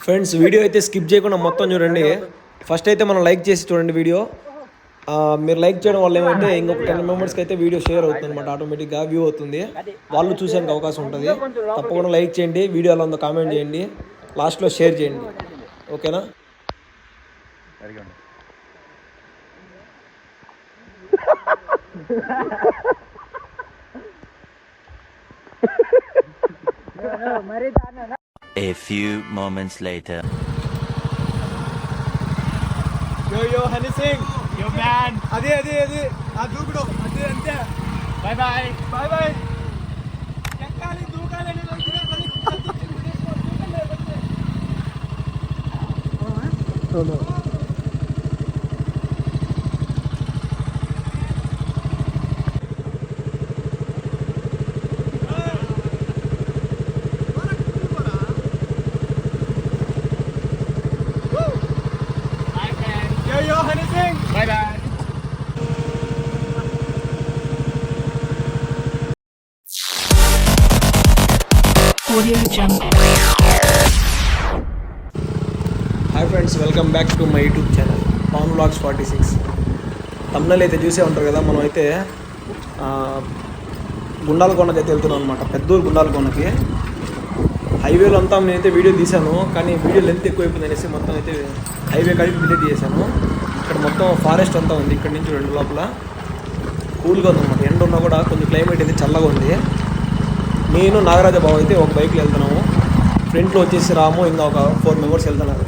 Friends video అయితే skip చేయకుండా మొత్తం చూడండి. ఫస్ట్ అయితే మనం లైక్ చేసి చూడండి వీడియో. మీరు లైక్ చేయడం వల్ల ఏమంటే ఇంకొక 10 మెంబర్స్కి అయితే వీడియో షేర్ అవుతుంది అనమాట, ఆటోమేటిక్గా వ్యూ అవుతుంది, వాళ్ళు చూసేందుకు అవకాశం ఉంటుంది. తప్పకుండా లైక్ చేయండి, వీడియో ఎలా ఉందో కామెంట్ చేయండి, లాస్ట్లో షేర్ చేయండి. ఓకేనా? A few moments later. Yo, Honey Singh. Yo, man. Adi. Dukdo. Adi ante. Bye. Ekkali dukali ani no. Yo, Honey Singh. Bye. Audio Jungle. Hi friends, welcome back to my YouTube channel Pavan vlogs 46. Tamil Nadu అయితే చూసే ఉంటారు కదా, మనం అయితే గుండాలకొండకి అయితే వెళ్తున్నాం అనమాట. పెద్దూరు గుండాలకొండకి. హైవేలో అంతా నేనైతే వీడియో తీశాను, కానీ వీడియో లెంత్ ఎక్కువైపోయింది అనేసి మొత్తం అయితే హైవే కాడికి డిలీట్ చేశాను. ఇక్కడ మొత్తం ఫారెస్ట్ అంతా ఉంది, ఇక్కడ నుంచి రెండు లోపల కూల్గా ఉంది అనమాట. ఎండ ఉన్నా కూడా కొంచెం క్లైమేట్ అయితే చల్లగా ఉంది. నేను నాగరాజ బాబు అయితే ఒక బైక్లో వెళ్తున్నాము, ఫ్రంట్లో వచ్చేసి రాము, ఇంకా ఒక 4 మెంబర్స్ వెళ్తున్నారు.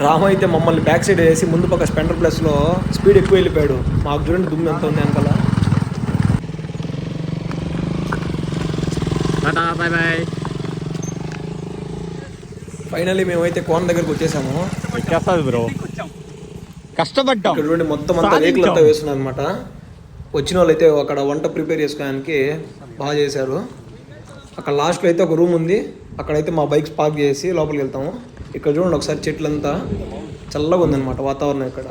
రాము అయితే మమ్మల్ని బ్యాక్ సైడ్ వేసి ముందు పక్క స్పెండర్ ప్లస్లో స్పీడ్ ఎక్కువ వెళ్ళిపోయాడు. మాకు చూడండి దుమ్ము ఎంత ఉంది వెనకాల. Bye. ఫైనల్లీ మేమైతే కోన దగ్గరకు వచ్చేసాము. బ్రో కష్టపడ్డాం. ఇక్కడ చూడండి మొత్తం అంతా రేకులు అంతా వేస్తున్నారు అనమాట. వచ్చిన వాళ్ళు అయితే అక్కడ వంట ప్రిపేర్ చేసుకోవడానికి బాగా చేశారు. అక్కడ లాస్ట్లో అయితే ఒక రూమ్ ఉంది, అక్కడైతే మా బైక్స్ పార్క్ చేసి లోపలికి వెళ్తాము. ఇక్కడ చూడండి ఒకసారి చెట్లంతా చల్లగా ఉందన్నమాట వాతావరణం. ఇక్కడ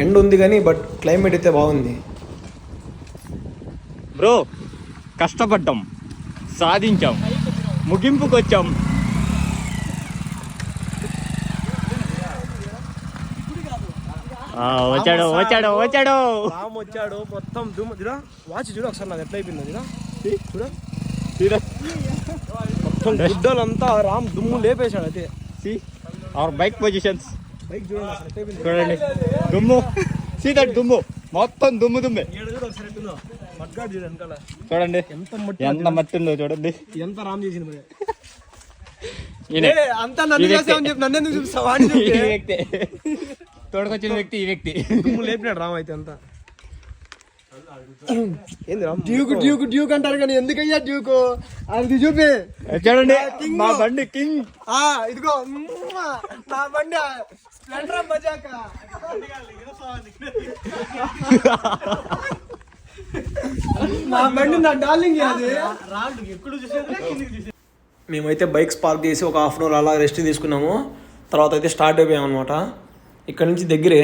ఎండ ఉంది కానీ బట్ క్లైమేట్ అయితే బాగుంది. బ్రో కష్టపడ్డాం, సాధించాం, ముగింపుకు వచ్చాం. వచ్చాడు రామ్ వచ్చాడు. మొత్తం దుమ్ము చూడ, వాచ్ చూడ ఒకసారి నాది ఎట్లా అయిపోయింది చూడ. మొత్తం గుడ్డలంతా రామ్ దుమ్ము లేపేశాడు. అయితే అవర్ బైక్ పొజిషన్స్ బైక్ చూడండి చూడండి, దుమ్ము సీదట్ దుమ్ము, మొత్తం దుమ్మే. మడ్గాడు చూడండి వెనకాల, చూడండి ఎంత మట్టి ఉందో చూడండి. ఎంత రామ్ చేసింది అంతా నన్ను నన్ను చూపిస్తావా? ఈ వ్యక్తి తోడుకొచ్చిన వ్యక్తి, ఈ వ్యక్తి దుమ్ము లేపినాడు రామ్ అయితే అంతా. ఏంది రామ్ డ్యూక్ అంటారు కానీ ఎందుకయ్యా డ్యూక్? అది చూపి చూడండి, మా బండి కింగ్. ఇదిగో నా బండి స్ప్లెండర్ మజాక. నా బండి నా డార్లింగ్. అది మేమైతే బైక్స్ పార్క్ చేసి ఒక హాఫ్ అన్ అవర్ అలా రెస్ట్ తీసుకున్నాము. తర్వాత అయితే స్టార్ట్ అయిపోయామన్నమాట. ఇక్కడ నుంచి దగ్గరే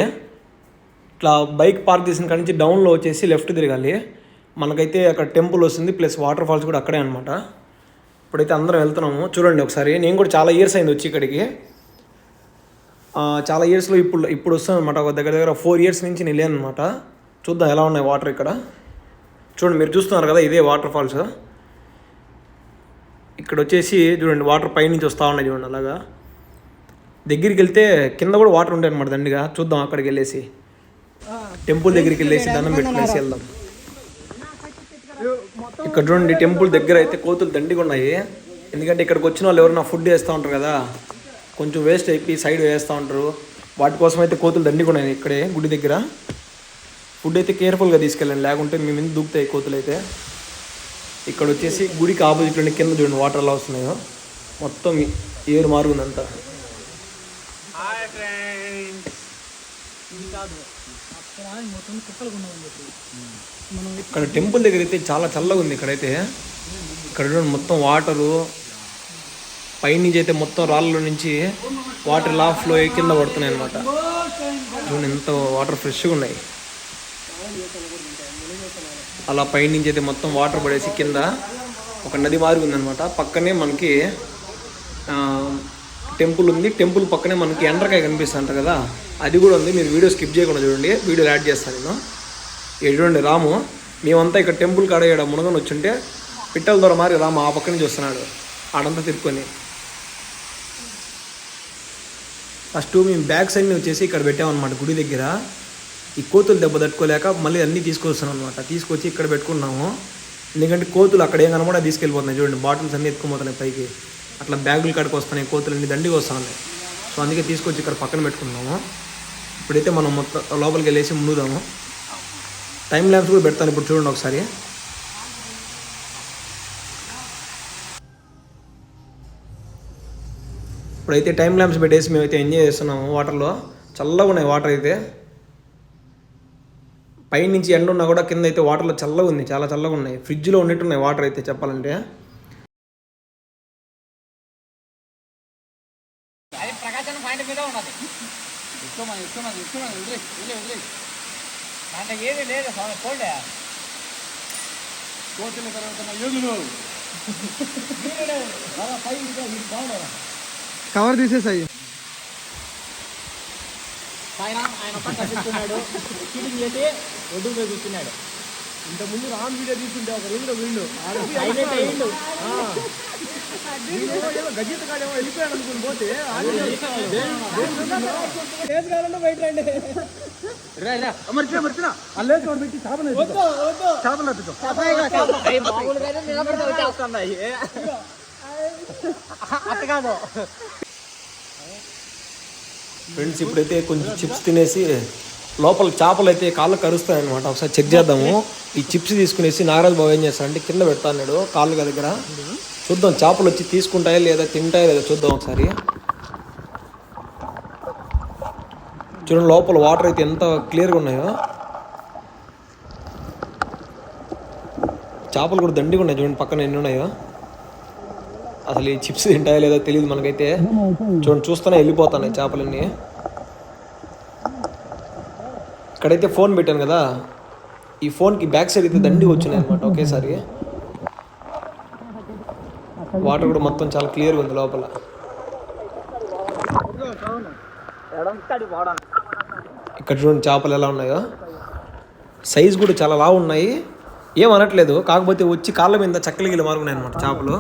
ఇట్లా బైక్ పార్క్ చేసిన కాడి నుంచి డౌన్లో వచ్చేసి లెఫ్ట్ తిరగాలి. మనకైతే అక్కడ టెంపుల్ వస్తుంది, ప్లస్ వాటర్ ఫాల్స్ కూడా అక్కడే అనమాట. ఇప్పుడైతే అందరం వెళ్తున్నాము. చూడండి ఒకసారి, నేను కూడా చాలా ఇయర్స్ అయింది వచ్చి ఇక్కడికి. చాలా ఇయర్స్లో ఇప్పుడు వస్తాను అనమాట. ఒక దగ్గర 4 ఇయర్స్ నుంచి నేను లేను అనమాట. చూద్దాం ఎలా ఉన్నాయి వాటర్ ఇక్కడ. చూడండి, మీరు చూస్తున్నారు కదా, ఇదే వాటర్ ఫాల్స్. ఇక్కడ వచ్చేసి చూడండి వాటర్ పైనుంచి వస్తూ ఉన్నాయి చూడండి. అలాగా దగ్గరికి వెళ్తే కింద కూడా వాటర్ ఉంటాయి అనమాట దండిగా. చూద్దాం అక్కడికి వెళ్ళేసి, టెంపుల్ దగ్గరికి వెళ్ళేసి దండం పెట్టుకునేసి వెళ్దాం. ఇక్కడ చూడండి టెంపుల్ దగ్గర అయితే కోతులు దండిగా ఉన్నాయి. ఎందుకంటే ఇక్కడికి వచ్చిన వాళ్ళు ఎవరైనా ఫుడ్ వేస్తూ ఉంటారు కదా, కొంచెం వేస్ట్ అయిపోయి సైడ్ వేస్తూ ఉంటారు. వాటి కోసం అయితే కోతులు దండిగా ఉన్నాయి ఇక్కడే గుడి దగ్గర. ఫుడ్ అయితే కేర్ఫుల్గా తీసుకెళ్ళండి, లేకుంటే మీ మీద దూకుతాయి కోతులు అయితే. ఇక్కడ వచ్చేసి గుడికి ఆపోజిట్లో కింద చూడండి వాటర్ ఎలా వస్తున్నాయో, మొత్తం ఏరు మారుగుందంతా. ఇక్కడ టెంపుల్ దగ్గర అయితే చాలా చల్లగా ఉంది ఇక్కడైతే. ఇక్కడ చూడండి మొత్తం వాటరు పైనుంచి అయితే మొత్తం రాళ్ళలో నుంచి వాటర్ ఇలా ఫ్లో కింద పడుతున్నాయి అనమాట. చూడండి ఎంత వాటర్ ఫ్రెష్గా ఉన్నాయి. అలా పైనుంచి అయితే మొత్తం వాటర్ పడేసి కింద ఒక నది మారి ఉందనమాట. పక్కనే మనకి టెంపుల్ ఉంది. టెంపుల్ పక్కనే మనకి ఎండ్రకాయ కనిపిస్తుంట కదా, అది కూడా ఉంది. మీరు వీడియో స్కిప్ చేయకుండా చూడండి, వీడియోలో యాడ్ చేస్తాను నేను. ఇక్కడ చూడండి రాము, మేమంతా ఇక్కడ టెంపుల్ కాడ ఇక్కడ మునగని వచ్చుంటే పిట్టల ద్వారా మారి రాము ఆ పక్క నుంచి వస్తున్నాడు ఆడంతా తిరుక్కొని. ఫస్ట్ మేము బ్యాగ్స్ అన్నీ వచ్చేసి ఇక్కడ పెట్టామన్నమాట గుడి దగ్గర. ఈ కోతులు దెబ్బ తట్టుకోలేక మళ్ళీ అన్నీ తీసుకొస్తున్నాం అనమాట. తీసుకొచ్చి ఇక్కడ పెట్టుకున్నాము. ఎందుకంటే కోతులు అక్కడ ఏం కనబడా తీసుకెళ్ళిపోతున్నాయి. చూడండి బాటిల్స్ అన్నీ ఎత్తుకుపోతున్నాయి పైకి, అట్లా బ్యాగులు కాడికి వస్తున్నాయి, కోతులు అన్ని దండిగా వస్తున్నాయి. సో అందుకే తీసుకొచ్చి ఇక్కడ పక్కన పెట్టుకున్నాము. ఇప్పుడైతే మనం మొత్తం లోపలికి వెళ్ళేసి మునుగుదాము. టైం ల్యాబ్స్ కూడా పెడతాను ఇప్పుడు చూడండి ఒకసారి. ఇప్పుడైతే టైం ల్యాబ్స్ పెట్టేసి మేమైతే ఎంజాయ్ చేస్తున్నాము. వాటర్లో చల్లగా ఉన్నాయి వాటర్ అయితే. పైనుంచి ఎండ ఉన్నా కూడా కింద అయితే వాటర్లో చల్లగా ఉంది, చాలా చల్లగా ఉన్నాయి. ఫ్రిడ్జ్లో ఉన్నట్టున్నాయి వాటర్ అయితే చెప్పాలంటే. కవర్ తీసేసాయి. ఆయన కూర్చున్నాడు, షూటింగ్ చేసి ఒడ్డుకు పోయి కూర్చున్నాడు. ఇంతకుముందు రామ్ వీడియో తీసుకుంటే ఒక రూమ్లో వీళ్ళు గజిత కాడేమో వెళ్ళిపోయాడు అనుకుని పోతే మర్చినా అల్లే చోటు పెట్టి చేపలు అట్ట కాదు ఫ్రెండ్స్. ఇప్పుడైతే కొంచెం చిప్స్ తినేసి లోపల చేపలు అయితే కాళ్ళు కరుస్తాయన్నమాట. ఒకసారి చెక్ చేద్దాము. ఈ చిప్స్ తీసుకునేసి నాగరాజు బాబు ఏం చేస్తాడంటే కింద పెడతాడు కాళ్ళు దగ్గర. చూద్దాం చేపలు వచ్చి తీసుకుంటాయా లేదా, తింటాయా లేదా చూద్దాం ఒకసారి. చూడండి లోపల వాటర్ అయితే ఎంత క్లియర్గా ఉన్నాయో. చేపలు కూడా దండిగా ఉన్నాయి చూడండి, పక్కన ఎన్ని ఉన్నాయో. అసలు ఈ చిప్స్ తింటాయా లేదా తెలియదు మనకైతే. చూడండి చూస్తూనే వెళ్ళిపోతున్నాయి చేపలన్నీ. ఇక్కడైతే ఫోన్ పెట్టాను కదా, ఈ ఫోన్కి బ్యాక్ సైడ్ అయితే దండిగా వచ్చినాయి అనమాట ఒకేసారి. వాటర్ కూడా మొత్తం చాలా క్లియర్గా ఉంది లోపల. ఇక్కడ చూడండి చేపలు ఎలా ఉన్నాయో. సైజు కూడా చాలా లావు ఉన్నాయి, ఏమనట్లేదు. కాకపోతే వచ్చి కాళ్ళ మీద చక్కలు గిల్లి మారుకున్నాయి అనమాట చేపలు.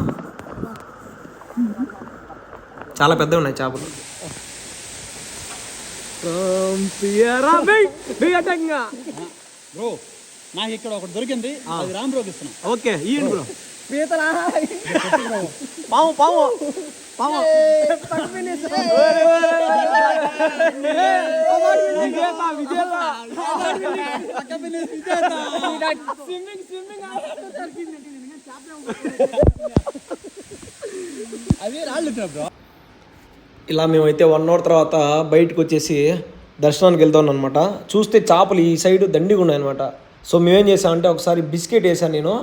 చాలా పెద్దగా ఉన్నాయి చేపలు. బ్రో నాకు ఇక్కడ ఒకటి దొరికింది, అది రామ్ బ్రోకి ఇస్తున్నాం. ఓకే ఇయ్యండి బ్రో. పాము పాము పాము అది రాళ్ళు బ్రో. ఇలా మేమైతే 1 అవర్ తర్వాత బయటకు వచ్చేసి దర్శనానికి వెళ్తాను అనమాట. చూస్తే చేపలు ఈ సైడ్ దండిగా ఉన్నాయన్నమాట. సో మేమేం చేసామంటే ఒకసారి బిస్కెట్ వేసాను నేను,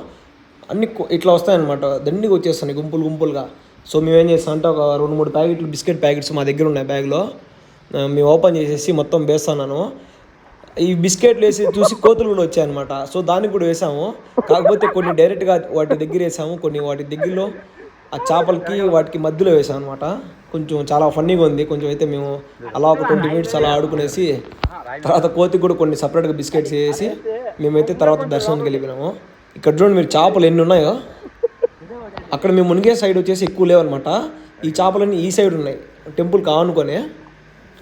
అన్ని ఇట్లా వస్తాయన్నమాట, దండిగా వచ్చేస్తాను గుంపులు గుంపులుగా. సో మేమేం చేస్తామంటే ఒక 2-3 ప్యాకెట్లు బిస్కెట్ ప్యాకెట్స్ మా దగ్గర ఉన్నాయి బ్యాగ్లో. మేము ఓపెన్ చేసేసి మొత్తం వేస్తున్నాను. ఈ బిస్కెట్లు వేసి చూసి కోతులు కూడా వచ్చాయన్నమాట. సో దానికి కూడా వేసాము. కాకపోతే కొన్ని డైరెక్ట్గా వాటి దగ్గర వేసాము, కొన్ని వాటి దగ్గరలో ఆ చేపలకి వాటికి మధ్యలో వేసాం అనమాట. కొంచెం చాలా ఫన్నీగా ఉంది. కొంచెం అయితే మేము అలా ఒక 20 మినిట్స్ అలా ఆడుకునేసి తర్వాత కోతికి కూడా కొన్ని సపరేట్గా బిస్కెట్స్ వేసి మేమైతే తర్వాత దర్శనానికి వెళ్ళిపోయినాము. ఇక్కడ చూడండి మీరు చేపలు ఎన్ని ఉన్నాయో. అక్కడ మేము మునిగే సైడ్ వచ్చేసి ఎక్కువ లేవన్నమాట. ఈ చేపలన్నీ ఈ సైడ్ ఉన్నాయి టెంపుల్కి ఆనుకొని.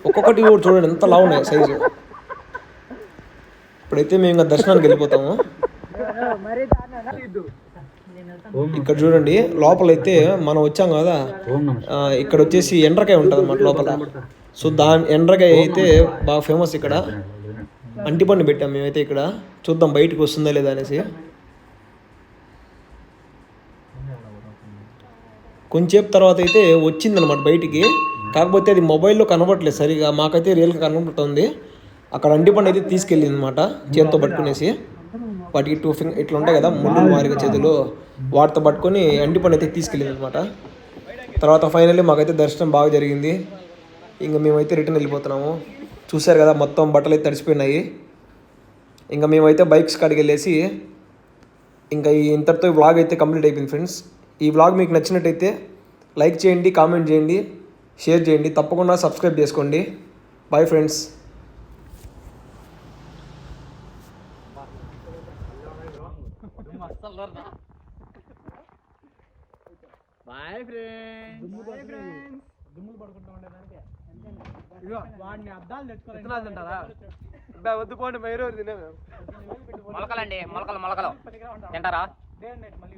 ఒక్కొక్కటి కూడా చూడండి ఎంత లావు ఉన్నాయి సైజు. ఇప్పుడైతే మేము ఇంకా దర్శనానికి వెళ్ళిపోతాము. ఇక్కడ చూడండి లోపలైతే మనం వచ్చాం కదా, ఇక్కడ వచ్చేసి ఎండ్రకాయ ఉంటుంది అన్నమాట లోపల. సో దాని ఎండ్రకాయ అయితే బాగా ఫేమస్ ఇక్కడ. అంటిపండు పెట్టాం మేమైతే ఇక్కడ. చూద్దాం బయటకు వస్తుందా లేదా అనేసి. కొంచెంసేపు తర్వాత అయితే వచ్చిందనమాట బయటికి. కాకపోతే అది మొబైల్లో కనబడట్లేదు సరిగా, మాకైతే రియల్గా కనబడుతుంది. అక్కడ అంటిపండు అయితే తీసుకెళ్ళింది అనమాట చేతితో పట్టుకునేసి. వాటికి 2 ఫింగర్ ఇట్లా ఉంటాయి కదా ముళ్ళు మారిగా చేతులు, వాటితో పట్టుకొని అంటిపండు అయితే తీసుకెళ్ళింది అనమాట. తర్వాత ఫైనల్లీ మాకైతే దర్శనం బాగా జరిగింది. ఇంకా మేమైతే రిటర్న్ వెళ్ళిపోతున్నాము. చూశారు కదా మొత్తం బట్టలు అయితే తడిసిపోయినాయి. ఇంకా మేమైతే బైక్స్ కాడికి వెళ్ళేసి ఇంకా ఇంతటితో వ్లాగ్ అయితే కంప్లీట్ అయిపోయింది ఫ్రెండ్స్. ఈ వ్లాగ్ మీకు నచ్చినట్టయితే లైక్ చేయండి, కామెంట్ చేయండి, షేర్ చేయండి, తప్పకుండా సబ్స్క్రైబ్ చేసుకోండి. Bye friends. Bye friends. దుమ్ములు పడుకుంటా ఉండేదానికి వాడిని అద్దాలు తెచ్చుకోవాలి. వద్దు పోండి మైరో తినే మొలకలండి, మొలకలు తింటారా? మళ్ళీ